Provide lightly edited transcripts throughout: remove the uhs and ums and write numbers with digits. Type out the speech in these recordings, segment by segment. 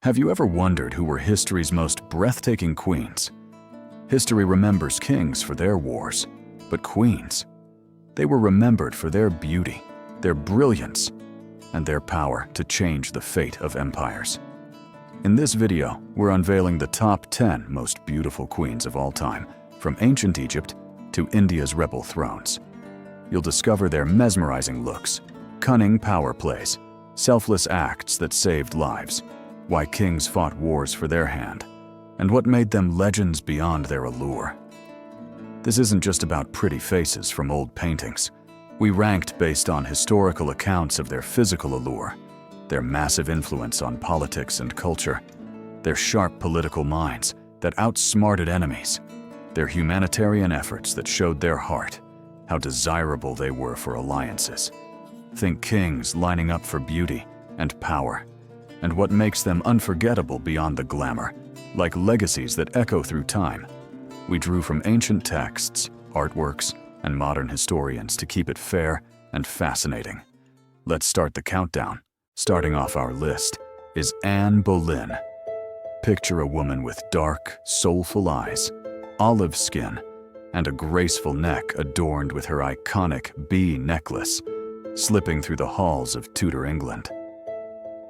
Have you ever wondered who were history's most breathtaking queens? History remembers kings for their wars, but queens, they were remembered for their beauty, their brilliance, and their power to change the fate of empires. In this video, we're unveiling the top 10 most beautiful queens of all time, from ancient Egypt to India's rebel thrones. You'll discover their mesmerizing looks, cunning power plays, selfless acts that saved lives, why kings fought wars for their hand, and what made them legends beyond their allure. This isn't just about pretty faces from old paintings. We ranked based on historical accounts of their physical allure, their massive influence on politics and culture, their sharp political minds that outsmarted enemies, their humanitarian efforts that showed their heart, how desirable they were for alliances. Think kings lining up for beauty and power, and what makes them unforgettable beyond the glamour, like legacies that echo through time. We drew from ancient texts, artworks, and modern historians to keep it fair and fascinating. Let's start the countdown. Starting off our list is Anne Boleyn. Picture a woman with dark, soulful eyes, olive skin, and a graceful neck adorned with her iconic bee necklace, slipping through the halls of Tudor England.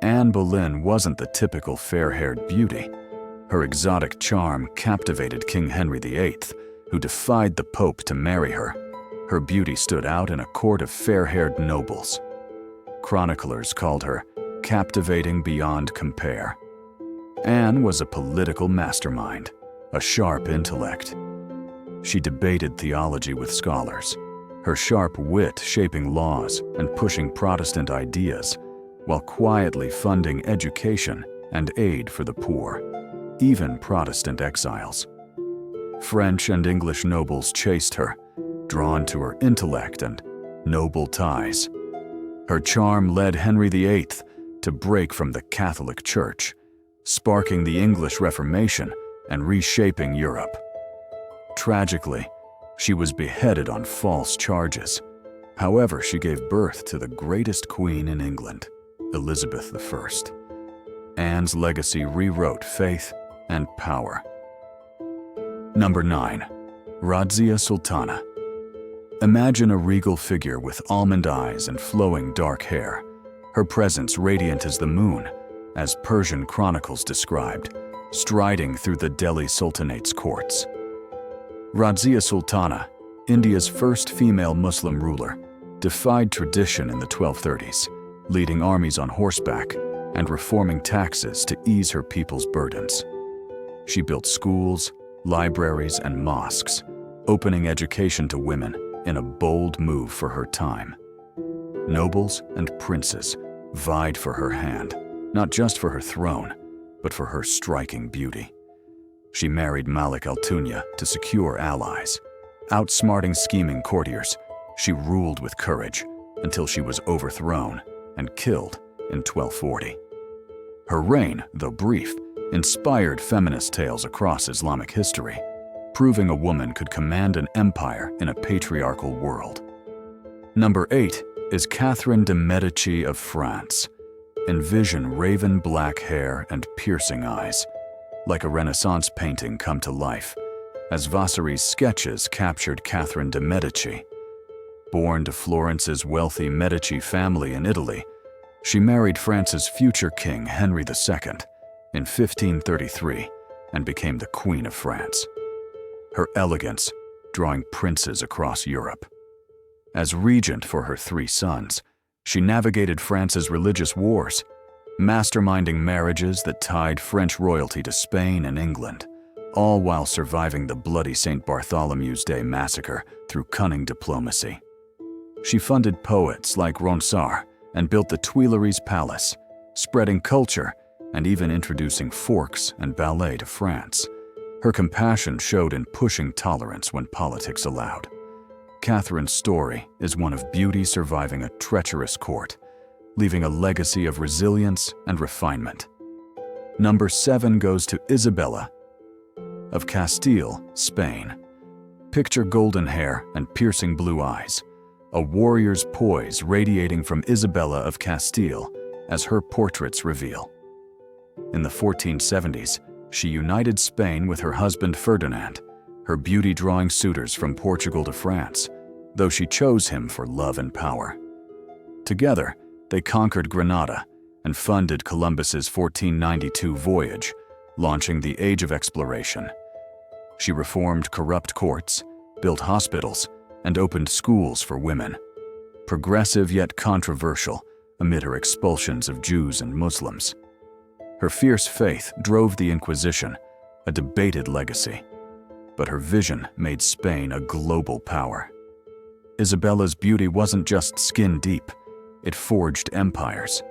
Anne Boleyn wasn't the typical fair-haired beauty. Her exotic charm captivated King Henry VIII, who defied the Pope to marry her. Her beauty stood out in a court of fair-haired nobles. Chroniclers called her captivating beyond compare. Anne was a political mastermind, a sharp intellect. She debated theology with scholars, her sharp wit shaping laws and pushing Protestant ideas, while quietly funding education and aid for the poor, even Protestant exiles. French and English nobles chased her, drawn to her intellect and noble ties. Her charm led Henry VIII to break from the Catholic Church, sparking the English Reformation and reshaping Europe. Tragically, she was beheaded on false charges. However, she gave birth to the greatest queen in England, Elizabeth I. Anne's legacy rewrote faith and power. Number 9. Razia Sultana. Imagine a regal figure with almond eyes and flowing dark hair, her presence radiant as the moon, as Persian chronicles described, striding through the Delhi Sultanate's courts. Razia Sultana, India's first female Muslim ruler, defied tradition in the 1230s, leading armies on horseback and reforming taxes to ease her people's burdens. She built schools, libraries, and mosques, opening education to women in a bold move for her time. Nobles and princes vied for her hand, not just for her throne, but for her striking beauty. She married Malik al-Tunya to secure allies. Outsmarting scheming courtiers, she ruled with courage until she was overthrown and killed in 1240. Her reign, though brief, inspired feminist tales across Islamic history, proving a woman could command an empire in a patriarchal world. Number 8 is Catherine de' Medici of France. Envision raven black hair and piercing eyes, like a Renaissance painting come to life, as Vasari's sketches captured Catherine de' Medici. Born to Florence's wealthy Medici family in Italy, she married France's future king Henry II in 1533 and became the Queen of France. Her elegance drawing princes across Europe. As regent for her 3 sons, she navigated France's religious wars, masterminding marriages that tied French royalty to Spain and England, all while surviving the bloody St. Bartholomew's Day massacre through cunning diplomacy. She funded poets like Ronsard and built the Tuileries Palace, spreading culture and even introducing forks and ballet to France. Her compassion showed in pushing tolerance when politics allowed. Catherine's story is one of beauty surviving a treacherous court, leaving a legacy of resilience and refinement. Number 7 goes to Isabella of Castile, Spain. Picture golden hair and piercing blue eyes, a warrior's poise radiating from Isabella of Castile as her portraits reveal. In the 1470s, she united Spain with her husband Ferdinand, her beauty drawing suitors from Portugal to France, though she chose him for love and power. Together, they conquered Granada and funded Columbus's 1492 voyage, launching the Age of Exploration. She reformed corrupt courts, built hospitals, and opened schools for women. Progressive yet controversial amid her expulsions of Jews and Muslims. Her fierce faith drove the Inquisition, a debated legacy. But her vision made Spain a global power. Isabella's beauty wasn't just skin deep, it forged empires.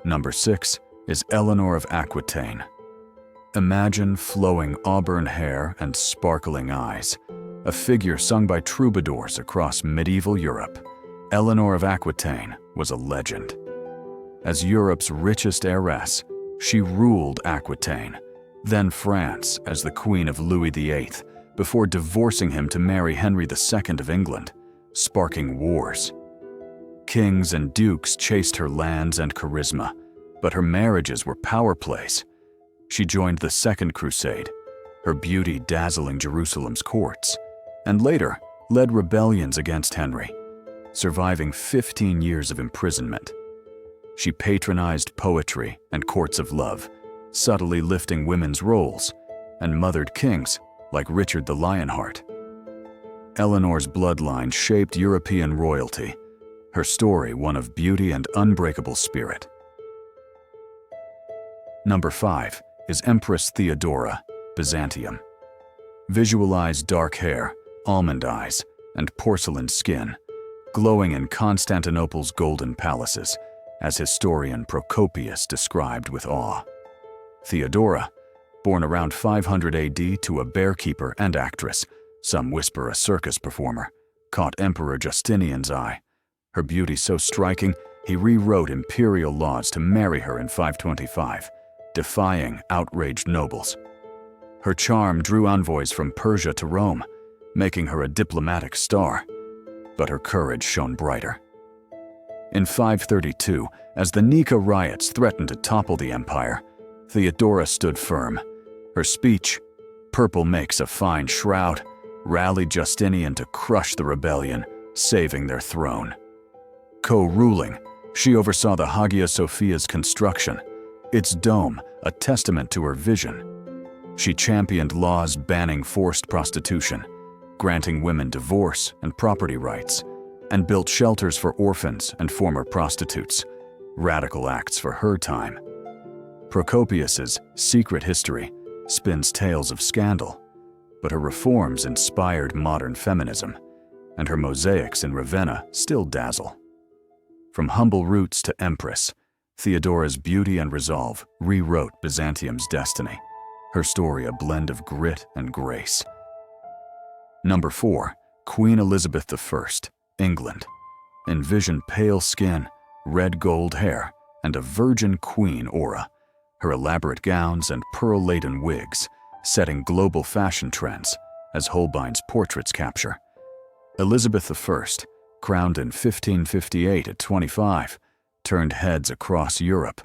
Number 6 is Eleanor of Aquitaine. Imagine flowing auburn hair and sparkling eyes, a figure sung by troubadours across medieval Europe. Eleanor of Aquitaine was a legend. As Europe's richest heiress, she ruled Aquitaine, then France as the Queen of Louis VIII, before divorcing him to marry Henry II of England, sparking wars. Kings and dukes chased her lands and charisma, but her marriages were power plays. She joined the Second Crusade, her beauty dazzling Jerusalem's courts, and later led rebellions against Henry, surviving 15 years of imprisonment. She patronized poetry and courts of love, subtly lifting women's roles, and mothered kings like Richard the Lionheart. Eleanor's bloodline shaped European royalty, her story one of beauty and unbreakable spirit. Number 5 is Empress Theodora, Byzantium. Visualize dark hair, almond eyes, and porcelain skin, glowing in Constantinople's golden palaces, as historian Procopius described with awe. Theodora, born around 500 AD to a bearkeeper and actress, some whisper a circus performer, caught Emperor Justinian's eye. Her beauty so striking, he rewrote imperial laws to marry her in 525, defying outraged nobles. Her charm drew envoys from Persia to Rome, making her a diplomatic star, but her courage shone brighter. In 532, as the Nika riots threatened to topple the empire, Theodora stood firm. Her speech, "Purple makes a fine shroud," rallied Justinian to crush the rebellion, saving their throne. Co-ruling, she oversaw the Hagia Sophia's construction, its dome a testament to her vision. She championed laws banning forced prostitution, granting women divorce and property rights, and built shelters for orphans and former prostitutes, radical acts for her time. Procopius's Secret History spins tales of scandal, but her reforms inspired modern feminism, and her mosaics in Ravenna still dazzle. From humble roots to empress, Theodora's beauty and resolve rewrote Byzantium's destiny, her story a blend of grit and grace. Number 4, Queen Elizabeth I, England. Envision pale skin, red gold hair, and a virgin queen aura, her elaborate gowns and pearl-laden wigs setting global fashion trends, as Holbein's portraits capture. Elizabeth I, crowned in 1558 at 25, turned heads across Europe,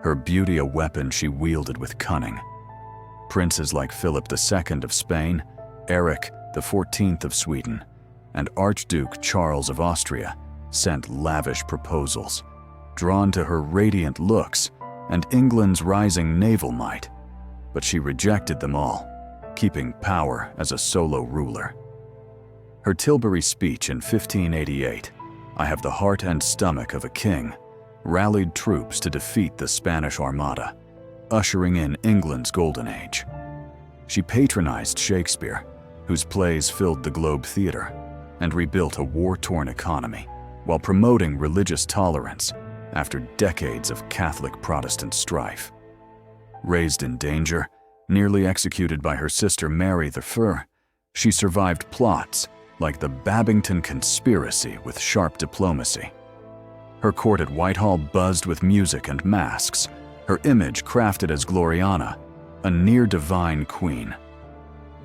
her beauty a weapon she wielded with cunning. Princes like Philip II of Spain, Eric XIV of Sweden, and Archduke Charles of Austria sent lavish proposals, drawn to her radiant looks and England's rising naval might, but she rejected them all, keeping power as a solo ruler. Her Tilbury speech in 1588, "I have the heart and stomach of a king," rallied troops to defeat the Spanish Armada, ushering in England's golden age. She patronized Shakespeare, whose plays filled the Globe Theatre, and rebuilt a war-torn economy while promoting religious tolerance after decades of Catholic-Protestant strife. Raised in danger, nearly executed by her sister Mary I, she survived plots like the Babington Conspiracy with sharp diplomacy. Her court at Whitehall buzzed with music and masks, her image crafted as Gloriana, a near-divine queen.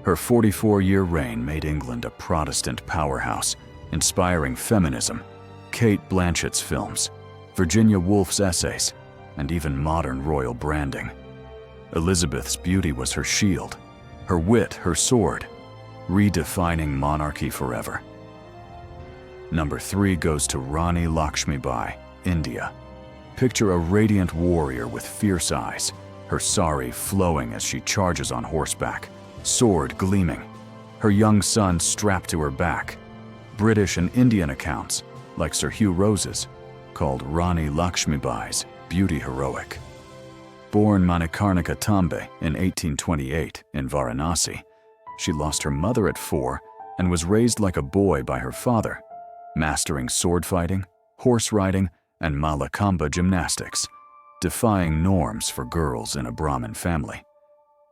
Her 44-year reign made England a Protestant powerhouse, inspiring feminism, Kate Blanchett's films, Virginia Woolf's essays, and even modern royal branding. Elizabeth's beauty was her shield, her wit her sword, redefining monarchy forever. Number 3 goes to Rani Lakshmibai, India. Picture a radiant warrior with fierce eyes, her sari flowing as she charges on horseback, sword gleaming, her young son strapped to her back. British and Indian accounts, like Sir Hugh Rose's, called Rani Lakshmibai's beauty heroic. Born Manikarnika Tambe in 1828 in Varanasi, she lost her mother at 4 and was raised like a boy by her father, mastering sword fighting, horse riding, and Malakamba gymnastics, defying norms for girls in a Brahmin family.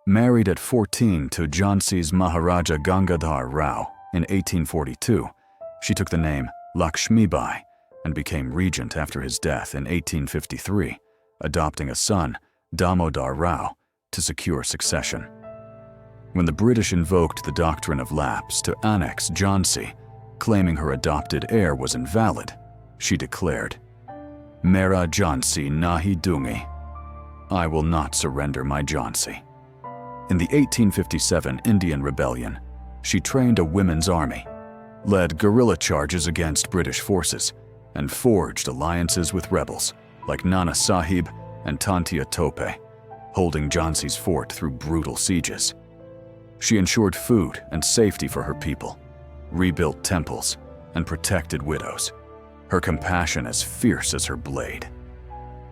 Married at 14 to Jhansi's Maharaja Gangadhar Rao in 1842, she took the name Lakshmibai and became regent after his death in 1853, adopting a son, Damodar Rao, to secure succession. When the British invoked the doctrine of lapse to annex Jhansi, claiming her adopted heir was invalid, she declared, "Mera Jhansi nahi dungi," I will not surrender my Jhansi. In the 1857 Indian Rebellion, she trained a women's army, led guerrilla charges against British forces, and forged alliances with rebels like Nana Sahib and Tantia Tope, holding Jhansi's fort through brutal sieges. She ensured food and safety for her people, rebuilt temples, and protected widows, her compassion as fierce as her blade.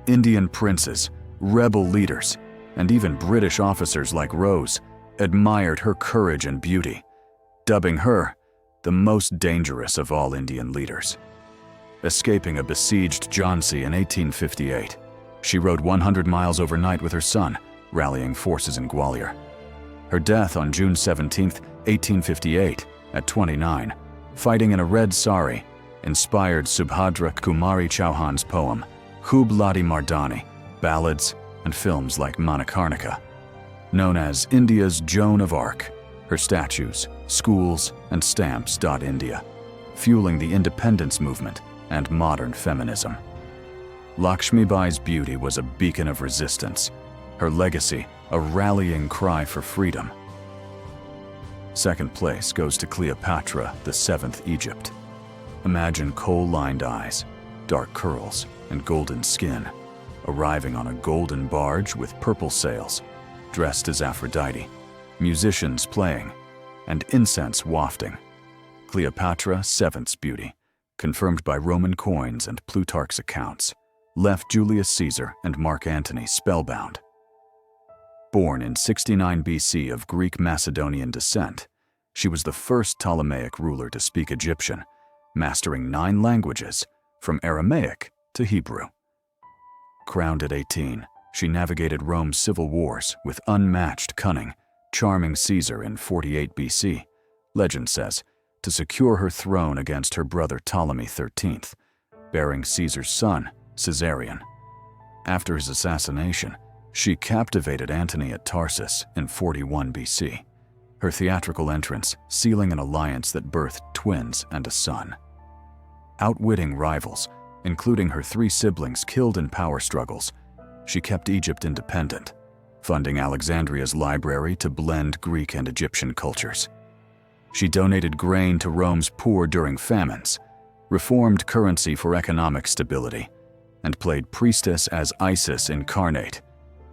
Indian princes, rebel leaders, and even British officers like Rose admired her courage and beauty, dubbing her the most dangerous of all Indian leaders. Escaping a besieged Jhansi in 1858, she rode 100 miles overnight with her son, rallying forces in Gwalior. Her death on June 17, 1858, at 29, fighting in a red sari, inspired Subhadra Kumari Chauhan's poem, Khub Ladi Mardani, ballads, and films like Manikarnika. Known as India's Joan of Arc, her statues, schools, and stamps dot India, fueling the independence movement and modern feminism. Lakshmibai's beauty was a beacon of resistance, her legacy a rallying cry for freedom. Second place goes to Cleopatra, the 7th Egypt. Imagine coal-lined eyes, dark curls, and golden skin, arriving on a golden barge with purple sails, dressed as Aphrodite, musicians playing, and incense wafting. Cleopatra, 7th's beauty, confirmed by Roman coins and Plutarch's accounts, left Julius Caesar and Mark Antony spellbound. Born in 69 BC of Greek Macedonian descent, she was the first Ptolemaic ruler to speak Egyptian, mastering 9 languages, from Aramaic to Hebrew. Crowned at 18, she navigated Rome's civil wars with unmatched cunning, charming Caesar in 48 BC, legend says, to secure her throne against her brother Ptolemy XIII, bearing Caesar's son, Caesarion. After his assassination, she captivated Antony at Tarsus in 41 BC, her theatrical entrance sealing an alliance that birthed twins and a son. Outwitting rivals, including her 3 siblings killed in power struggles, she kept Egypt independent, funding Alexandria's library to blend Greek and Egyptian cultures. She donated grain to Rome's poor during famines, reformed currency for economic stability, and played priestess as Isis incarnate,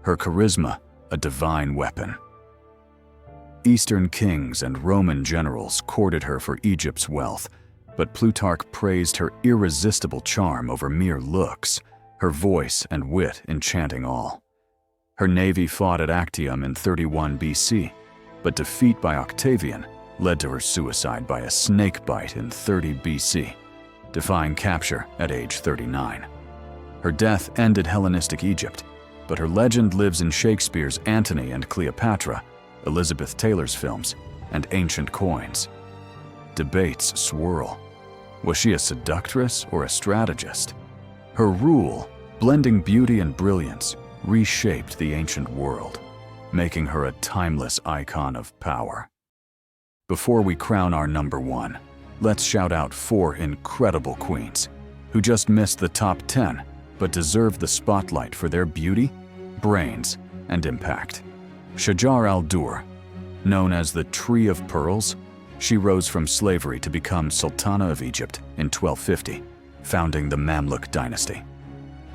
her charisma a divine weapon. Eastern kings and Roman generals courted her for Egypt's wealth, but Plutarch praised her irresistible charm over mere looks, her voice and wit enchanting all. Her navy fought at Actium in 31 BC, but defeat by Octavian led to her suicide by a snake bite in 30 BC, defying capture at age 39. Her death ended Hellenistic Egypt, but her legend lives in Shakespeare's Antony and Cleopatra, Elizabeth Taylor's films, and ancient coins. Debates swirl. Was she a seductress or a strategist? Her rule, blending beauty and brilliance, reshaped the ancient world, making her a timeless icon of power. Before we crown our number 1, let's shout out 4 incredible queens who just missed the top 10 but deserve the spotlight for their beauty, brains, and impact. Shajar al-Dur, known as the Tree of Pearls, she rose from slavery to become Sultana of Egypt in 1250, founding the Mamluk dynasty.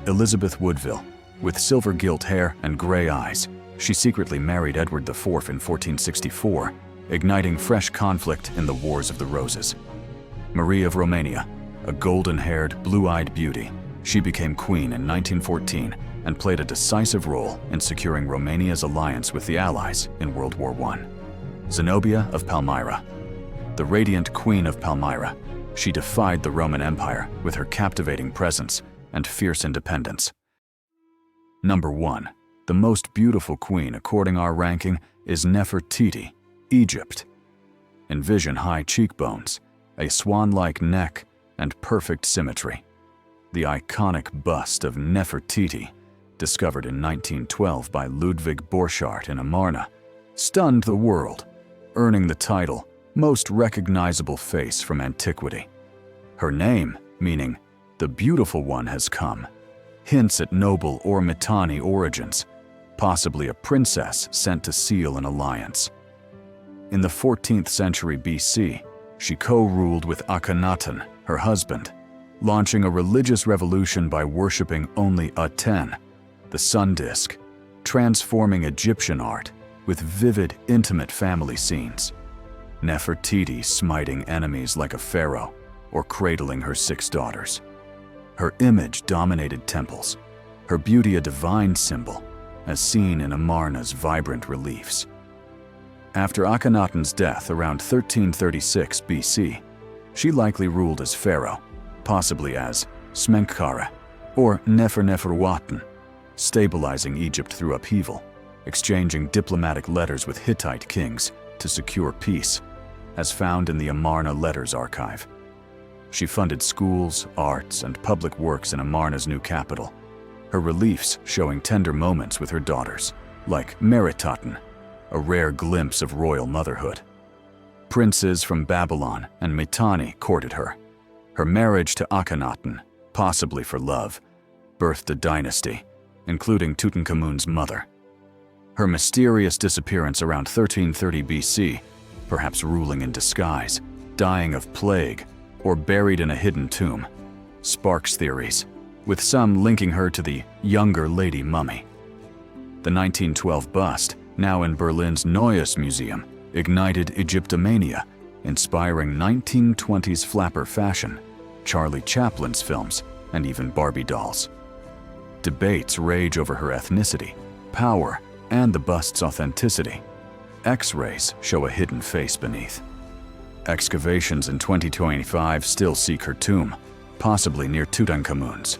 Elizabeth Woodville, with silver-gilt hair and gray eyes, she secretly married Edward IV in 1464, igniting fresh conflict in the Wars of the Roses. Marie of Romania, a golden-haired, blue-eyed beauty, she became queen in 1914 and played a decisive role in securing Romania's alliance with the Allies in World War I. Zenobia of Palmyra, the radiant queen of Palmyra, she defied the Roman Empire with her captivating presence and fierce independence. Number 1. The most beautiful queen according our ranking is Nefertiti, Egypt. Envision high cheekbones, a swan-like neck, and perfect symmetry. The iconic bust of Nefertiti, discovered in 1912 by Ludwig Borchardt in Amarna, stunned the world, earning the title Most Recognizable Face from Antiquity. Her name, meaning the beautiful one has come, hints at noble or Mitanni origins, possibly a princess sent to seal an alliance. In the 14th century BC, she co-ruled with Akhenaten, her husband, launching a religious revolution by worshipping only Aten, the sun disk, transforming Egyptian art with vivid, intimate family scenes. Nefertiti smiting enemies like a pharaoh or cradling her 6 daughters. Her image dominated temples, her beauty a divine symbol, as seen in Amarna's vibrant reliefs. After Akhenaten's death around 1336 BC, she likely ruled as pharaoh, possibly as Smenkhkare or Neferneferuaten, stabilizing Egypt through upheaval, exchanging diplomatic letters with Hittite kings to secure peace, as found in the Amarna Letters Archive. She funded schools, arts, and public works in Amarna's new capital, her reliefs showing tender moments with her daughters, like Meritaten, a rare glimpse of royal motherhood. Princes from Babylon and Mitanni courted her. Her marriage to Akhenaten, possibly for love, birthed a dynasty, including Tutankhamun's mother. Her mysterious disappearance around 1330 BC, perhaps ruling in disguise, dying of plague, or buried in a hidden tomb, sparks theories, with some linking her to the younger Lady Mummy. The 1912 bust, now in Berlin's Neues Museum, ignited Egyptomania, inspiring 1920s flapper fashion, Charlie Chaplin's films, and even Barbie dolls. Debates rage over her ethnicity, power, and the bust's authenticity. X-rays show a hidden face beneath. Excavations in 2025 still seek her tomb, possibly near Tutankhamun's.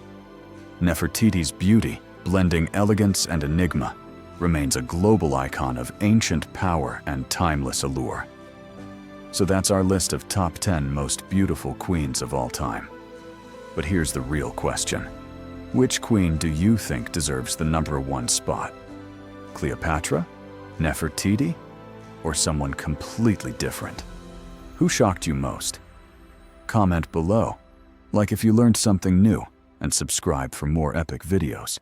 Nefertiti's beauty, blending elegance and enigma, remains a global icon of ancient power and timeless allure. So that's our list of top 10 most beautiful queens of all time. But here's the real question. Which queen do you think deserves the number 1 spot? Cleopatra? Nefertiti? Or someone completely different? Who shocked you most? Comment below, like if you learned something new, and subscribe for more epic videos.